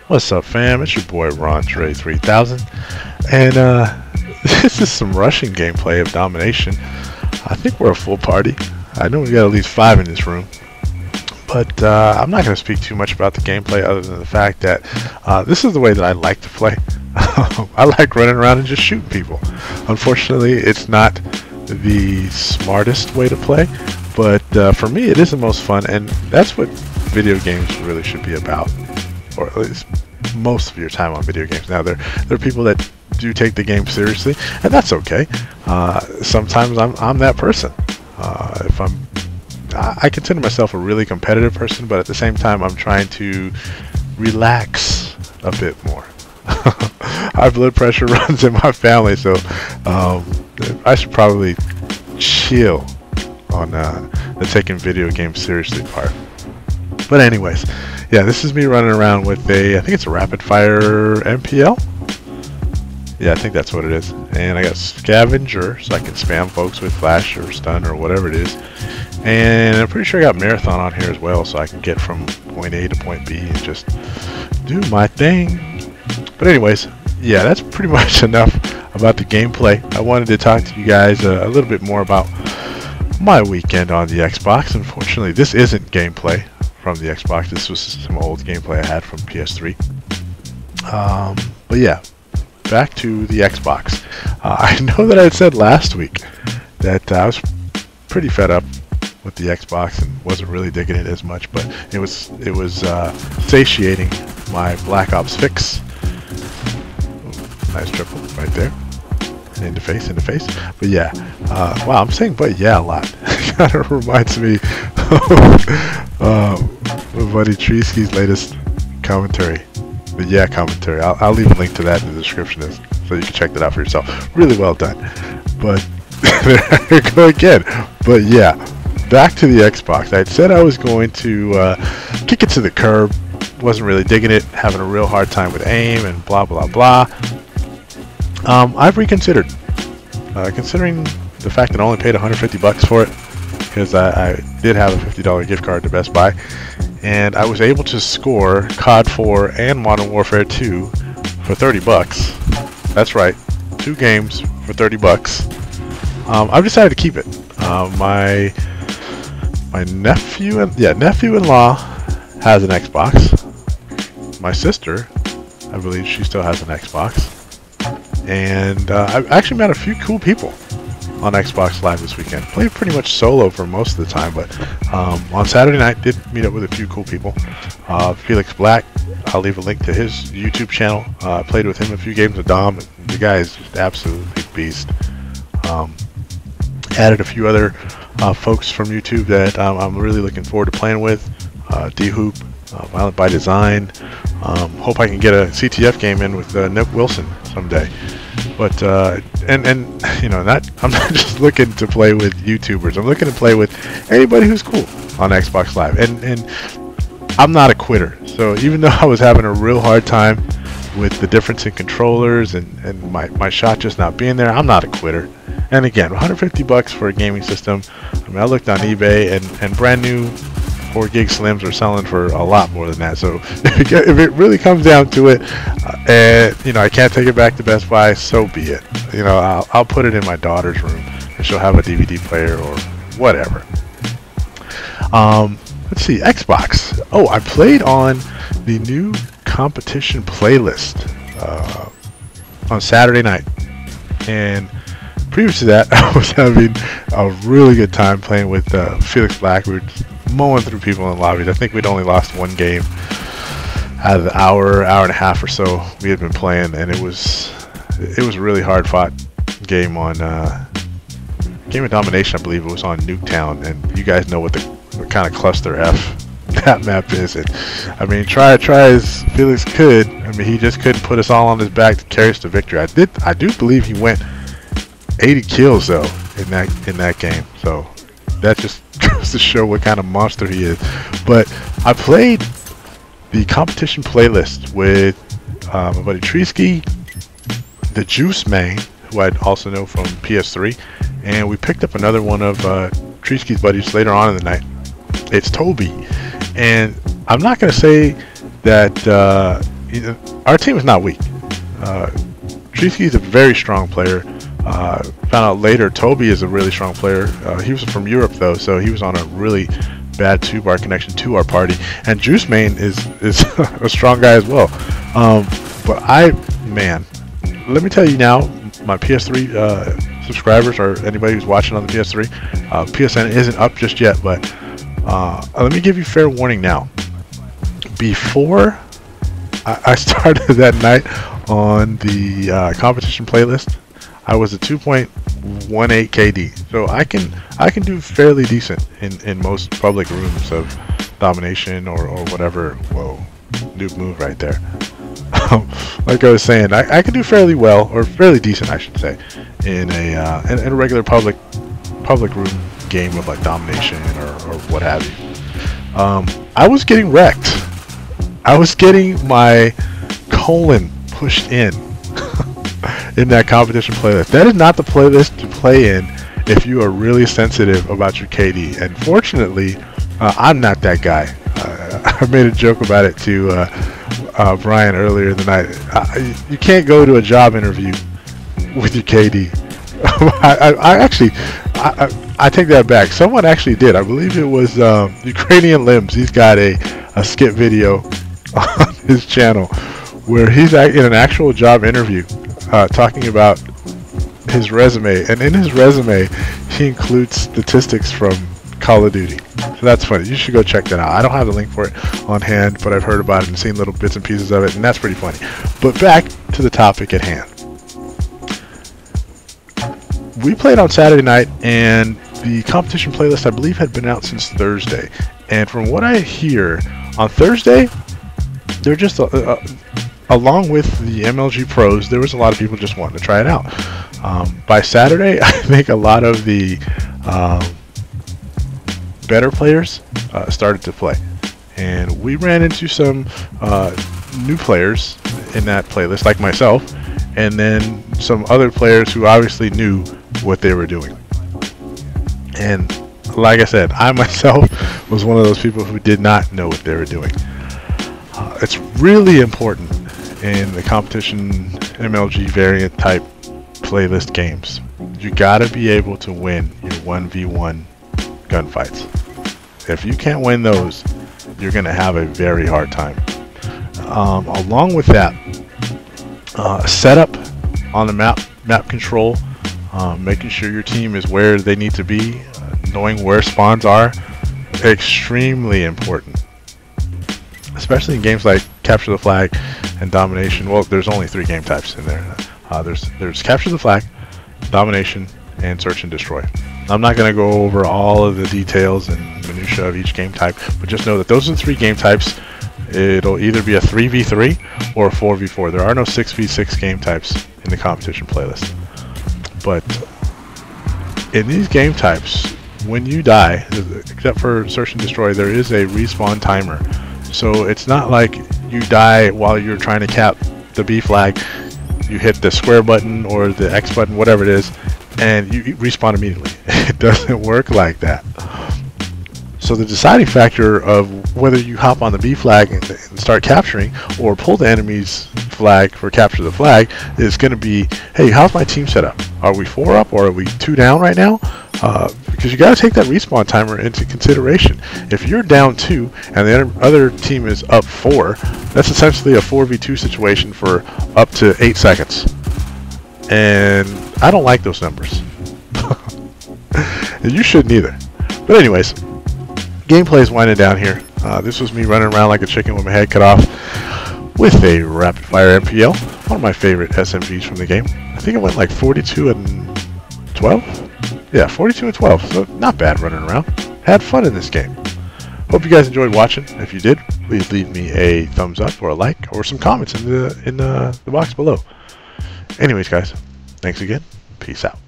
What's up, fam? It's your boy Ron Dre 3000, and this is some Russian gameplay of Domination. I think we're a full party. I know we got at least 5 in this room, but I'm not going to speak too much about the gameplay other than the fact that this is the way that I like to play. I like running around and just shooting people. Unfortunately, it's not the smartest way to play, but for me, it is the most fun, and that's what video games really should be about. Or at least most of your time on video games. Now there are people that do take the game seriously, and that's okay. Sometimes I'm that person. I consider myself a really competitive person, but at the same time I'm trying to relax a bit more. High blood pressure runs in my family, so I should probably chill on the taking video games seriously part. But anyways, yeah, this is me running around with I think it's a rapid fire MPL. Yeah, I think that's what it is. And I got scavenger, so I can spam folks with flash or stun or whatever it is. And I'm pretty sure I got marathon on here as well, so I can get from point A to point B and just do my thing. But anyways, yeah, that's pretty much enough about the gameplay. I wanted to talk to you guys a little bit more about my weekend on the Xbox. Unfortunately, this isn't gameplay from the Xbox. This was some old gameplay I had from PS3. But yeah, back to the Xbox. I know that I had said last week that I was pretty fed up with the Xbox and wasn't really digging it as much, but it was satiating my Black Ops fix. Ooh, nice triple right there. In the face. But yeah, wow, I'm saying but yeah a lot. It kind of reminds me of my buddy Treesky's latest commentary. The yeah commentary. I'll leave a link to that in the description so you can check that out for yourself. Really well done. But there you go again. But yeah, back to the Xbox. I had said I was going to kick it to the curb. Wasn't really digging it. Having a real hard time with aim and blah blah blah. I've reconsidered, considering the fact that I only paid $150 for it, because I did have a $50 gift card to Best Buy, and I was able to score COD 4 and Modern Warfare 2 for $30. That's right, 2 games for $30. I've decided to keep it. My nephew-in-law has an Xbox. My sister, I believe she still has an Xbox. And I've actually met a few cool people on Xbox Live this weekend. Played pretty much solo for most of the time, but on Saturday night did meet up with a few cool people. Felix Black, I'll leave a link to his YouTube channel. I played with him a few games with Dom. The guy is just absolutely beast. Added a few other folks from YouTube that I'm really looking forward to playing with. D-Hoop, Violent by Design. Hope I can get a CTF game in with Nick Wilson someday. But and you know, I'm not just looking to play with YouTubers. I'm looking to play with anybody who's cool on Xbox Live. And I'm not a quitter. So even though I was having a real hard time with the difference in controllers and my shot just not being there, I'm not a quitter. And again, $150 for a gaming system. I mean, I looked on eBay and brand new 4 gig slims are selling for a lot more than that. So if it really comes down to it, and you know, I can't take it back to Best Buy, so be it. You know, I'll put it in my daughter's room and she'll have a DVD player or whatever. Let's see, Xbox. Oh, I played on the new competition playlist on Saturday night, and previous to that, I was having a really good time playing with Felix Black. We were mowing through people in lobbies. I think we'd only lost 1 game out of the hour and a half or so we had been playing, and it was a really hard fought game on Game of Domination. I believe it was on Nuketown, and you guys know what kind of cluster F that map is. And I mean, try as Felix could. I mean, he just couldn't put us all on his back to carry us to victory. I do believe he went 80 kills though in that game. So that just goes to show what kind of monster he is. But I played the competition playlist with my buddy Treesky, the Juice Main, who I also know from PS3, and we picked up another one of Treesky's buddies later on in the night. It's Toby, and I'm not going to say that our team is not weak. Treesky is a very strong player. Found out later Toby is a really strong player. He was from Europe though, so he was on a really bad 2-bar connection to our party. And Juice Main is a strong guy as well. But man, let me tell you now, my PS3 subscribers or anybody who's watching on the PS3, PSN isn't up just yet, but let me give you fair warning now. Before I started that night on the competition playlist, I was a 2.18 KD, so I can do fairly decent in most public rooms of Domination or whatever. Whoa, noob move right there. Like I was saying, I can do fairly well, or fairly decent, I should say, in a regular public room game of like Domination or what have you. I was getting wrecked. I was getting my colon pushed in that competition playlist. That is not the playlist to play in if you are really sensitive about your KD. And fortunately, I'm not that guy. I made a joke about it to Brian earlier in the night. You can't go to a job interview with your KD. I take that back. Someone actually did. I believe it was Ukrainian Limbs. He's got a skit video on his channel where he's in an actual job interview talking about his resume, and in his resume he includes statistics from Call of Duty. So that's funny. You should go check that out. I don't have the link for it on hand, but I've heard about it and seen little bits and pieces of it, and that's pretty funny. But back to the topic at hand. We played on Saturday night, and the competition playlist I believe had been out since Thursday. And from what I hear, on Thursday they're just along with the MLG pros, there was a lot of people just wanting to try it out. By Saturday, I think a lot of the better players started to play, and we ran into some new players in that playlist, like myself, and then some other players who obviously knew what they were doing. And like I said, I myself was one of those people who did not know what they were doing. It's really important in the competition MLG variant type playlist games. You gotta be able to win your 1v1 gunfights. If you can't win those, you're gonna have a very hard time. Along with that, setup on the map control, making sure your team is where they need to be, knowing where spawns are, extremely important. Especially in games like Capture the Flag and Domination. Well, there's only 3 game types in there. There's Capture the Flag, Domination, and Search and Destroy. I'm not going to go over all of the details and minutia of each game type, but just know that those are the 3 game types. It'll either be a 3v3 or a 4v4. There are no 6v6 game types in the competition playlist. But in these game types, when you die, except for Search and Destroy, there is a respawn timer. So it's not like you die while you're trying to cap the B flag. You hit the square button or the X button, whatever it is, and you respawn immediately. It doesn't work like that. So the deciding factor of whether you hop on the B flag and start capturing, or pull the enemy's flag for Capture the Flag, is going to be, hey, how's my team set up? Are we 4 up or are we 2 down right now? Because you got to take that respawn timer into consideration. If you're down 2 and the other team is up 4, that's essentially a 4v2 situation for up to 8 seconds. And I don't like those numbers. And you shouldn't either. But anyways, gameplay is winding down here. This was me running around like a chicken with my head cut off with a rapid fire MPL, one of my favorite SMGs from the game. I think it went like 42 and 12. Yeah, 42 and 12, so not bad running around. Had fun in this game. Hope you guys enjoyed watching. If you did, please leave me a thumbs up or a like or some comments in the box below. Anyways, guys, thanks again. Peace out.